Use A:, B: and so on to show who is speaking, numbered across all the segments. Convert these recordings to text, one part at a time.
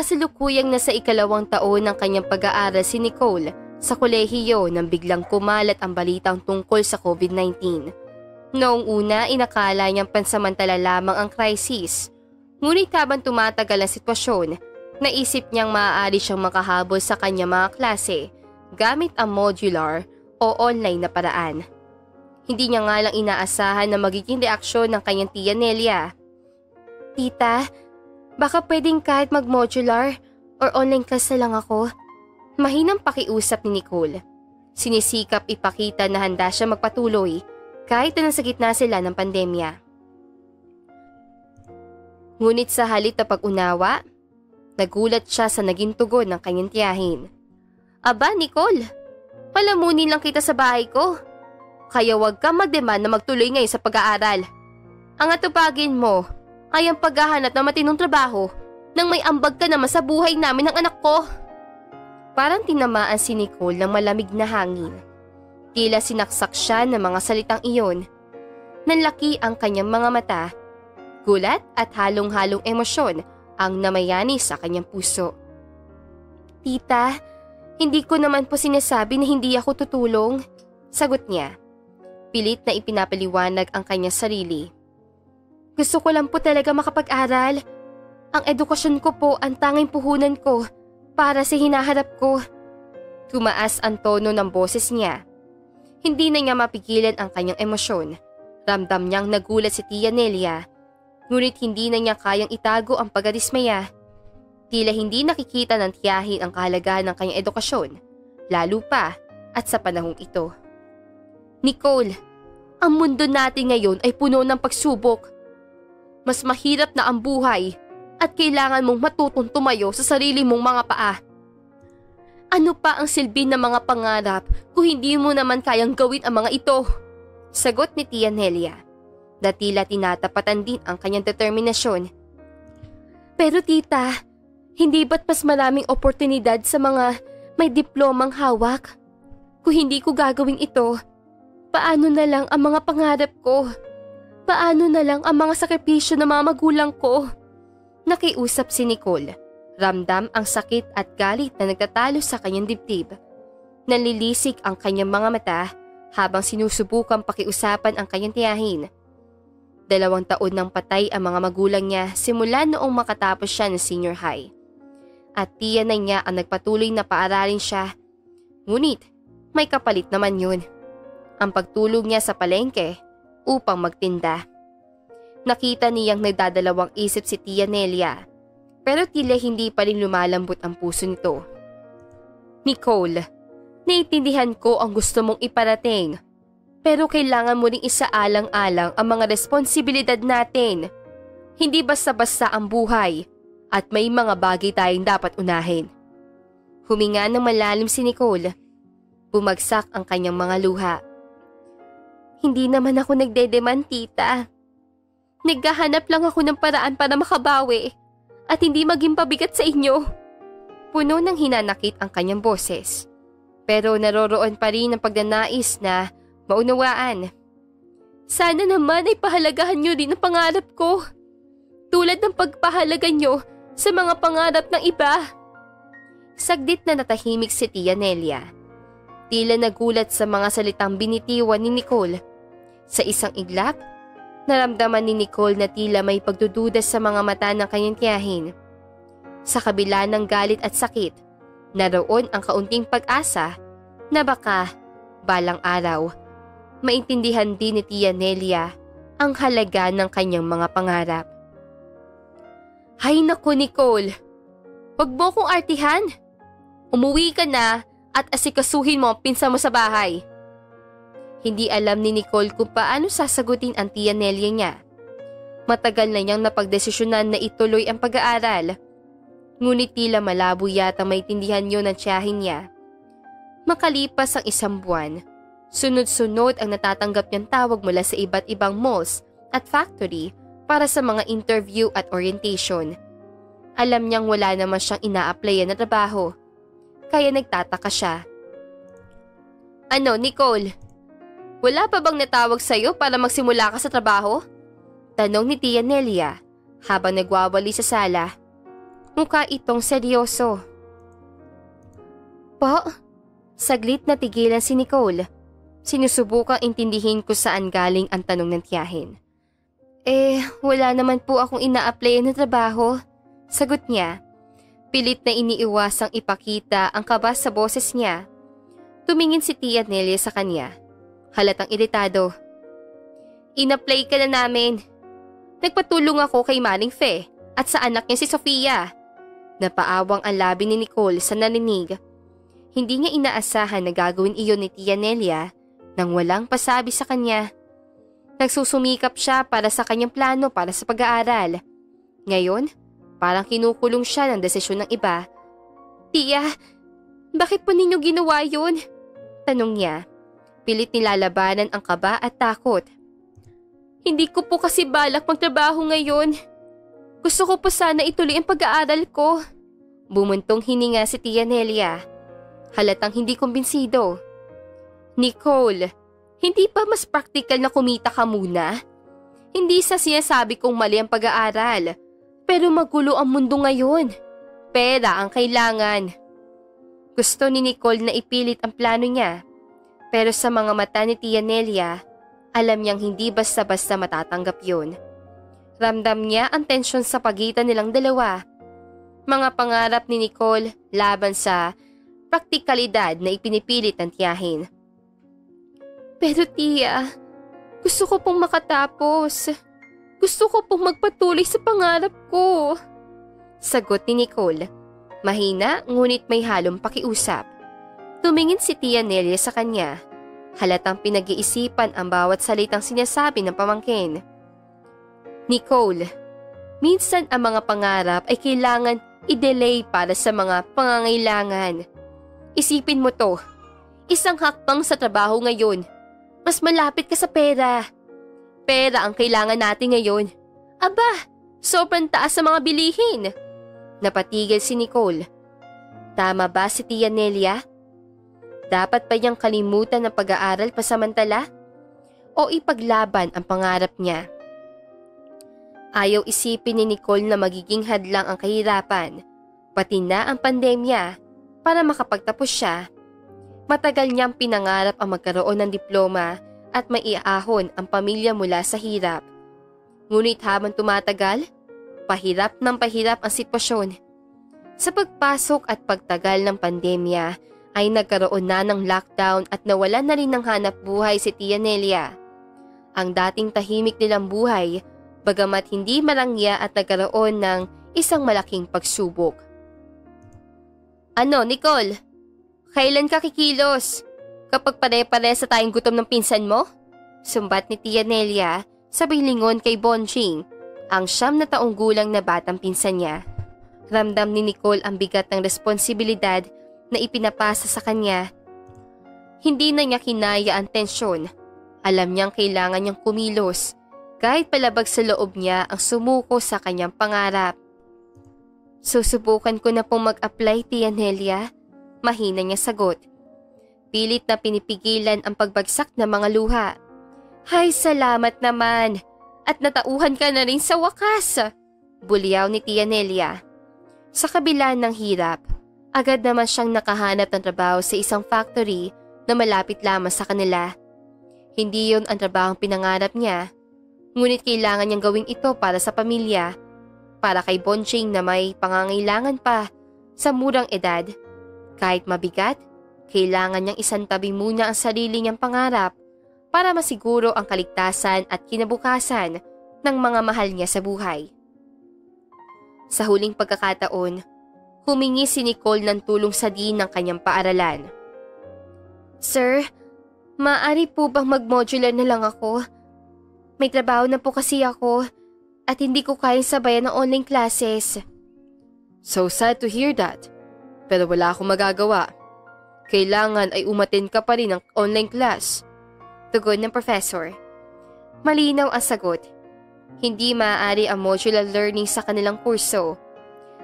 A: Kasalukuyang nasa ikalawang taon ng kanyang pag-aaral si Nicole sa kolehiyo nang biglang kumalat ang balitang tungkol sa COVID-19. Noong una, inakala niyang pansamantala lamang ang krisis. Ngunit habang tumatagal ang sitwasyon, naisip niyang maaari siyang makahabol sa kanyang mga klase gamit ang modular o online na paraan. Hindi niya nga lang inaasahan na magiging reaksyon ng kanyang tiya Nelia. "Tita, baka pwedeng kahit mag-modular or online class na lang ako." Mahinang pakiusap ni Nicole. Sinisikap ipakita na handa siya magpatuloy kahit na nasa gitna sila ng pandemya. Ngunit sa halip na pag-unawa, nagulat siya sa naging tugon ng kanyang tiyahin. "Aba, Nicole, palamunin lang kita sa bahay ko. Kaya huwag kang mag-demand na magtuloy ngayon sa pag-aaral. Ang atupagin mo ay ang paghahanap ng matinong trabaho nang may ambag ka naman sa buhay namin ng anak ko." Parang tinamaan si Nicole ng malamig na hangin. Tila sinaksak siya ng mga salitang iyon. Nanlaki ang kanyang mga mata. Gulat at halong-halong emosyon ang namayani sa kanyang puso. "Tita, hindi ko naman po sinasabi na hindi ako tutulong," sagot niya. Pilit na ipinapaliwanag ang kanyang sarili. "Gusto ko lang po talaga makapag-aral. Ang edukasyon ko po ang tanging puhunan ko para sa hinaharap ko." Tumaas ang tono ng boses niya. Hindi na niya mapigilan ang kanyang emosyon. Ramdam niyang nagulat si Tia Nelia. Ngunit hindi na niya kayang itago ang pagkadismaya. Tila hindi nakikita ng tiyahin ang kahalagahan ng kanyang edukasyon, lalo pa at sa panahong ito. "Nicole, ang mundo natin ngayon ay puno ng pagsubok. Mas mahirap na ang buhay at kailangan mong matutong tumayo sa sarili mong mga paa. Ano pa ang silbi ng mga pangarap kung hindi mo naman kayang gawin ang mga ito?" Sagot ni Tia Nelia. Na tila tinatapatan din ang kanyang determinasyon. "Pero tita, hindi ba't mas maraming oportunidad sa mga may diplomang hawak? Kung hindi ko gagawin ito, paano na lang ang mga pangarap ko? Paano na lang ang mga sakripisyo ng mga magulang ko?" Nakiusap si Nicole. Ramdam ang sakit at galit na nagtatalo sa kanyang dibdib. Nalilisik ang kanyang mga mata habang sinusubukang pakiusapan ang kanyang tiyahin. 2 taon nang patay ang mga magulang niya simula noong makatapos siya ng senior high. At tiya na niya ang nagpatuloy na paaralin siya. Ngunit may kapalit naman yun. Ang pagtulog niya sa palengke upang magtinda. Nakita niyang nagdadalawang isip si Tia Nelia. Pero tila hindi pa rin lumalambot ang puso nito. "Nicole, naiintindihan ko ang gusto mong iparating. Pero kailangan mo ring isaalang-alang ang mga responsibilidad natin. Hindi basta-basta ang buhay at may mga bagay tayong dapat unahin." Huminga ng malalim si Nicole. Bumagsak ang kanyang mga luha. "Hindi naman ako nagdedemand, tita. Naghahanap lang ako ng paraan para makabawi at hindi maging pabigat sa inyo." Puno ng hinanakit ang kanyang boses. Pero naroroon pa rin ang pagnanais na maunawaan. "Sana naman ay pahalagahan niyo din ang pangarap ko. Tulad ng pagpahalaga niyo sa mga pangarap ng iba." Saglit na natahimik si Tia Nelia. Tila nagulat sa mga salitang binitiwan ni Nicole. Sa isang iglap, naramdaman ni Nicole na tila may pagdududa sa mga mata ng kanyang tiyahin. Sa kabila ng galit at sakit, naroon ang kaunting pag-asa na baka, balang araw, maintindihan din ni Tia Nelia ang halaga ng kanyang mga pangarap. "Hay naku, Nicole! Huwag mo kong artihan! Umuwi ka na at asikasuhin mo ang pinsan mo sa bahay." Hindi alam ni Nicole kung paano sasagutin ang Tia Nelia niya. Matagal na niyang napagdesisyonan na ituloy ang pag-aaral. Ngunit tila malabo yata maintindihan yun ng tiyahin niya. Makalipas ang 1 buwan, sunod-sunod ang natatanggap niyang tawag mula sa iba't ibang malls at factory para sa mga interview at orientation. Alam niyang wala naman siyang ina-applyan na trabaho. Kaya nagtataka siya. "Ano, Nicole? Wala pa bang natawag sa'yo para magsimula ka sa trabaho?" Tanong ni Tia Nelia habang nagwawali sa sala. Mukha itong seryoso. Po? Saglit na tigilan si Nicole. Sinusubukang intindihin ko saan galing ang tanong ng tiyahin. Wala naman po akong ina-applyan na trabaho. Sagot niya. Pilit na iniiwasang ipakita ang kaba sa boses niya. Tumingin si Tia Nelia sa kanya. Halatang iritado. In-apply ka na namin. Nagpatulong ako kay Maring Fe at sa anak niya si Sofia. Napaawang ang labi ni Nicole sa narinig. Hindi niya inaasahan na gagawin iyon ni Tia Nelia nang walang pasabi sa kanya. Nagsusumikap siya para sa kanyang plano para sa pag-aaral. Ngayon, parang kinukulong siya ng desisyon ng iba. Tia, bakit po ninyo ginawa yun? Tanong niya. Pilit nilalabanan ang kaba at takot. Hindi ko po kasi balak magtrabaho ngayon. Gusto ko po sana ituloy ang pag-aaral ko. Bumuntong hininga si Tia Nelia. Halatang hindi kumbinsido. Nicole, hindi pa mas practical na kumita ka muna? Hindi sa sinasabi kong mali ang pag-aaral, pero magulo ang mundo ngayon. Pera ang kailangan. Gusto ni Nicole na ipilit ang plano niya, pero sa mga mata ni Tia Nelia, alam niyang hindi basta-basta matatanggap yun. Ramdam niya ang tensyon sa pagitan nilang dalawa. Mga pangarap ni Nicole laban sa praktikalidad na ipinipilit ng tiyahin. Pero Tia, gusto ko pong makatapos. Gusto ko pong magpatuloy sa pangarap ko. Sagot ni Nicole. Mahina ngunit may halong pakiusap. Tumingin si Tia Nelia sa kanya. Halatang pinag-iisipan ang bawat salitang sinasabi ng pamangkin. Nicole, minsan ang mga pangarap ay kailangan i-delay para sa mga pangangailangan. Isipin mo to, isang hakbang sa trabaho ngayon. Mas malapit ka sa pera. Pera ang kailangan natin ngayon. Aba, sobrang taas sa mga bilihin. Napatigil si Nicole. Tama ba si Tia Nelia? Dapat ba niyang kalimutan ang pag-aaral pasamantala? O ipaglaban ang pangarap niya? Ayaw isipin ni Nicole na magiging hadlang ang kahirapan, pati na ang pandemya, para makapagtapos siya. Matagal niyang pinangarap ang magkaroon ng diploma at maiahon ang pamilya mula sa hirap. Ngunit habang tumatagal, pahirap ng pahirap ang sitwasyon. Sa pagpasok at pagtagal ng pandemya ay nagkaroon na ng lockdown at nawalan na rin ng hanap buhay si Tia Nelia. Ang dating tahimik nilang buhay, bagamat hindi marangya at nagkaroon ng isang malaking pagsubok. Ano, Nicole? Kailan ka kikilos? Kapag pare-pare sa tayong gutom ng pinsan mo? Sumbat ni Tia Nelia, sabay lingon kay Bonjing, ang 9 na taong gulang na batang pinsan niya. Ramdam ni Nicole ang bigat ng responsibilidad na ipinapasa sa kanya. Hindi na niya kinaya ang tensyon. Alam niyang kailangan niyang kumilos, kahit palabag sa loob niya ang sumuko sa kanyang pangarap. Susubukan ko na pong mag-apply, Tia Nelia. Mahina niya sagot. Pilit na pinipigilan ang pagbagsak ng mga luha. Hay, salamat naman. At natauhan ka na rin sa wakas. Bulyaw ni Tia Nelia. Sa kabila ng hirap, agad naman siyang nakahanap ng trabaho sa isang factory na malapit lamang sa kanila. Hindi yon ang trabahong pinangarap niya. Ngunit kailangan niyang gawin ito para sa pamilya. Para kay Bonjing na may pangangailangan pa sa murang edad. Kahit mabigat, kailangan niyang isantabi muna ang sarili niyang pangarap para masiguro ang kaligtasan at kinabukasan ng mga mahal niya sa buhay. Sa huling pagkakataon, humingi si Nicole ng tulong sa dean ng kanyang paaralan. Sir, maaari po bang mag-modular na lang ako? May trabaho na po kasi ako at hindi ko kayang sabayan ng online classes. So sad to hear that. Pero wala akong magagawa. Kailangan ay umattend ka pa rin ng online class. Tugon ng professor. Malinaw ang sagot. Hindi maaari ang modular learning sa kanilang kurso.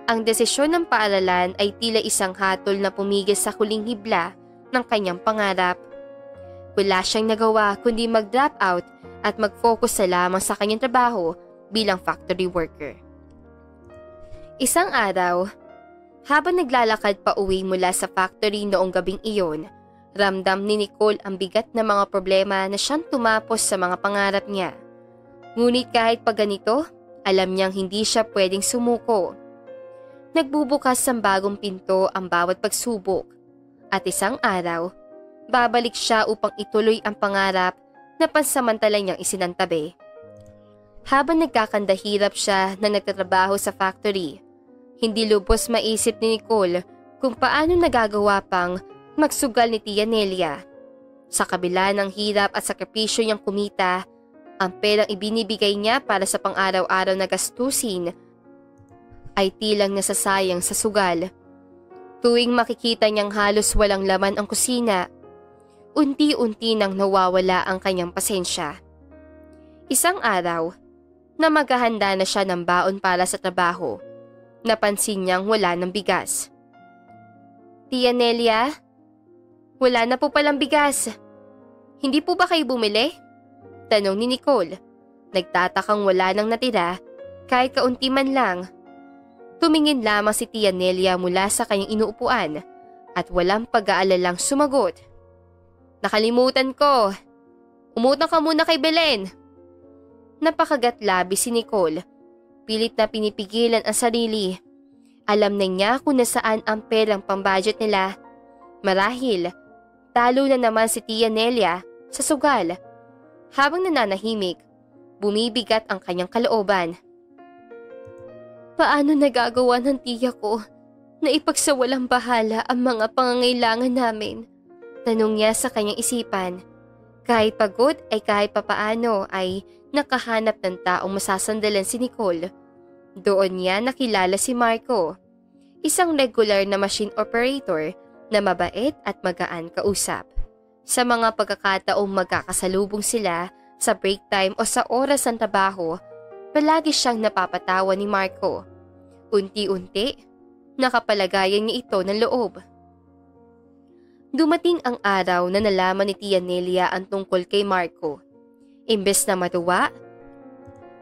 A: Ang desisyon ng paaralan ay tila isang hatol na pumigil sa huling hibla ng kanyang pangarap. Wala siyang nagawa kundi mag-drop out at mag-focus sa lamang sa kanyang trabaho bilang factory worker. Isang araw, habang naglalakad pa uwi mula sa factory noong gabing iyon, ramdam ni Nicole ang bigat na mga problema na siyang tumapos sa mga pangarap niya. Ngunit kahit pa ganito, alam niyang hindi siya pwedeng sumuko. Nagbubukas ng bagong pinto ang bawat pagsubok at isang araw, babalik siya upang ituloy ang pangarap na pansamantala niyang isinantabi. Habang nagkakandahirap siya na nagtatrabaho sa factory, hindi lubos maisip ni Nicole kung paano nagagawa pang magsugal ni Tia Nelia. Sa kabila ng hirap at sakripisyo niyang kumita, ang perang ibinibigay niya para sa pang-araw-araw na gastusin ay tilang nasasayang sa sugal. Tuwing makikita niyang halos walang laman ang kusina, unti-unti nang nawawala ang kanyang pasensya. Isang araw, na maghahanda na siya ng baon para sa trabaho, napansin niyang wala ng bigas. Tia Nelia, wala na po palang bigas. Hindi po ba kayo bumili? Tanong ni Nicole. Nagtatakang wala nang natira kahit kaunti man lang. Tumingin lamang si Tia Nelia mula sa kanyang inuupuan at walang pag-aalalang sumagot. Nakalimutan ko. Umutang ka muna kay Belen. Napakagat-labi si Nicole. Pilit na pinipigilan ang sarili. Alam na niya kung nasaan ang perang pambudget nila. Marahil, talo na naman si Tia Nelia sa sugal. Habang nananahimik, bumibigat ang kanyang kalooban. Paano nagagawa ng tiya ko na ipagsawalang bahala ang mga pangangailangan namin? Tanong niya sa kanyang isipan. Kahit pagod ay kahit papaano ay nakahanap ng taong masasandalan si Nicole. Doon niya nakilala si Marco, isang regular na machine operator na mabait at magaan kausap. Sa mga pagkakataong magkakasalubong sila sa break time o sa oras ng trabaho, palagi siyang napapatawa ni Marco. Unti-unti, nakapalagayan niya ito ng loob. Dumating ang araw na nalaman ni Tia Nelia ang tungkol kay Marco. Imbes na matuwa,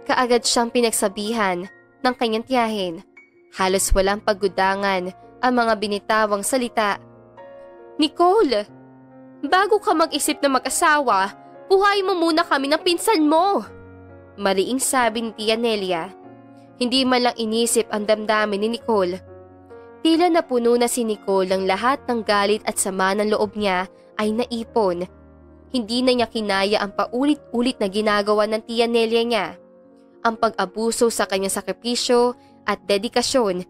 A: kaagad siyang pinagsabihan ng kanyang tiyahin. Halos walang paggudangan ang mga binitawang salita. Nicole, bago ka mag-isip na mag-asawa, buhayin mo muna kami ng pinsan mo. Mariing sabi ni Tia Nelia. Hindi man lang inisip ang damdamin ni Nicole. Tila napuno na si Nicole ng lahat ng galit at sama ng loob niya ay naipon. Hindi na niya kinaya ang paulit-ulit na ginagawa ng Tia Nelia niya. Ang pag-abuso sa kanyang sakripisyo at dedikasyon.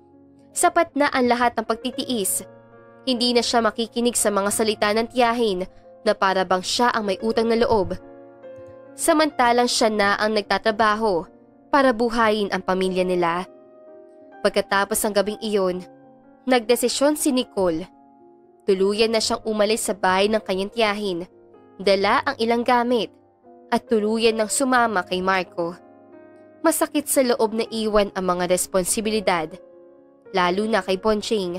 A: Sapat na ang lahat ng pagtitiis. Hindi na siya makikinig sa mga salita ng tiyahin na para bang siya ang may utang na loob. Samantalang siya na ang nagtatrabaho para buhayin ang pamilya nila. Pagkatapos ng gabing iyon, nagdesisyon si Nicole. Tuluyan na siyang umalis sa bahay ng kanyang tiyahin, dala ang ilang gamit, at tuluyan ng sumama kay Marco. Masakit sa loob na iwan ang mga responsibilidad, lalo na kay Bonching.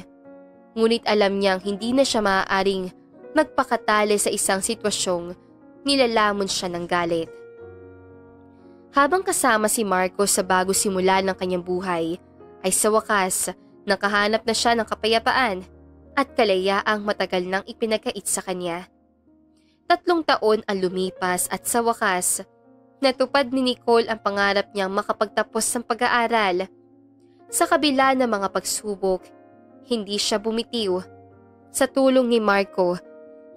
A: Ngunit alam niyang hindi na siya maaaring magpakatali sa isang sitwasyong nilalamon siya ng galit. Habang kasama si Marco sa bago simula ng kanyang buhay, ay sa wakas nakahanap na siya ng kapayapaan at kalayaang matagal nang ipinagkait sa kanya. 3 taon ang lumipas at sa wakas, natupad ni Nicole ang pangarap niyang makapagtapos ng pag-aaral. Sa kabila ng mga pagsubok, hindi siya bumitiw. Sa tulong ni Marco,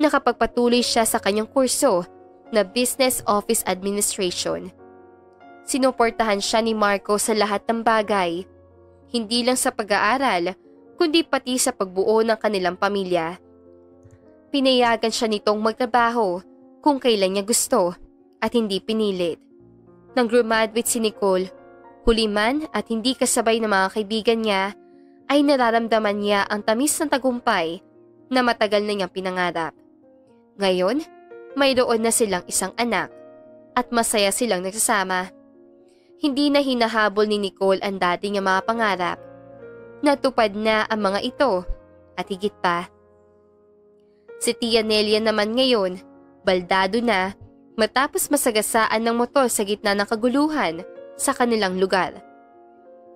A: nakapagpatuloy siya sa kanyang kurso na Business Office Administration. Sinuportahan siya ni Marco sa lahat ng bagay, hindi lang sa pag-aaral, kundi pati sa pagbuo ng kanilang pamilya. Pinayagan siya nitong magtrabaho kung kailan niya gusto at hindi pinilit. Nang graduate si Nicole, huli man at hindi kasabay ng mga kaibigan niya, ay nararamdaman niya ang tamis ng tagumpay na matagal na niyang pinangarap. Ngayon, mayroon na silang isang anak at masaya silang nagsasama. Hindi na hinahabol ni Nicole ang dati niyang mga pangarap. Natupad na ang mga ito at higit pa. Si Tia Nelia naman ngayon, baldado na matapos masagasaan ng motor sa gitna ng kaguluhan sa kanilang lugar.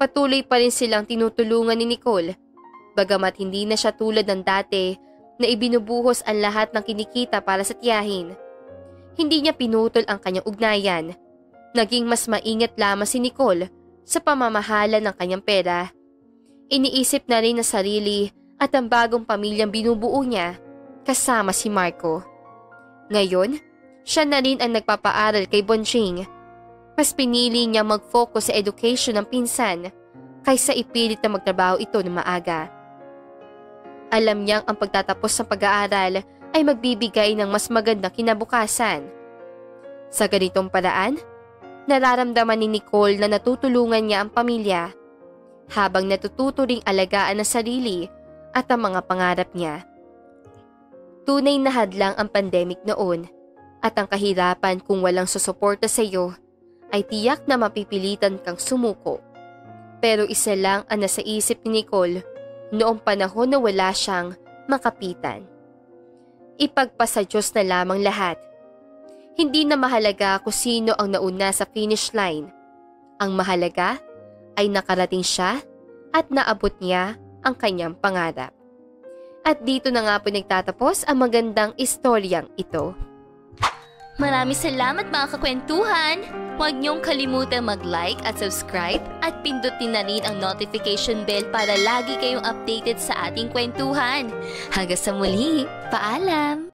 A: Patuloy pa rin silang tinutulungan ni Nicole, bagamat hindi na siya tulad ng dati na ibinubuhos ang lahat ng kinikita para sa tiyahin. Hindi niya pinutol ang kanyang ugnayan. Naging mas maingat lamang si Nicole sa pamamahala ng kanyang pera. Iniisip na rin na sarili at ang bagong pamilyang binubuo niya kasama si Marco. Ngayon, siya na rin ang nagpapaaral kay Bonjing. Mas pinili niya mag-focus sa education ng pinsan kaysa ipilit na magtrabaho ito ng maaga. Alam niyang ang pagtatapos ng pag-aaral ay magbibigay ng mas magandang kinabukasan. Sa ganitong paraan, nararamdaman ni Nicole na natutulungan niya ang pamilya habang natututo ring alagaan ang sarili at ang mga pangarap niya. Tunay na hadlang ang pandemic noon at ang kahirapan kung walang susuporta sa iyo ay tiyak na mapipilitan kang sumuko. Pero isa lang ang nasa isip ni Nicole noong panahon na wala siyang makapitan. Ipagpasa Diyos na lamang lahat. Hindi na mahalaga kung sino ang nauna sa finish line. Ang mahalaga ay nakarating siya at naabot niya ang kanyang pangarap. At dito na nga po nagtatapos ang magandang istoryang ito.
B: Maraming salamat mga kakwentuhan! Huwag niyong kalimutan mag-like at subscribe at pindutin na rin ang notification bell para lagi kayong updated sa ating kwentuhan. Hanggang sa muli, paalam!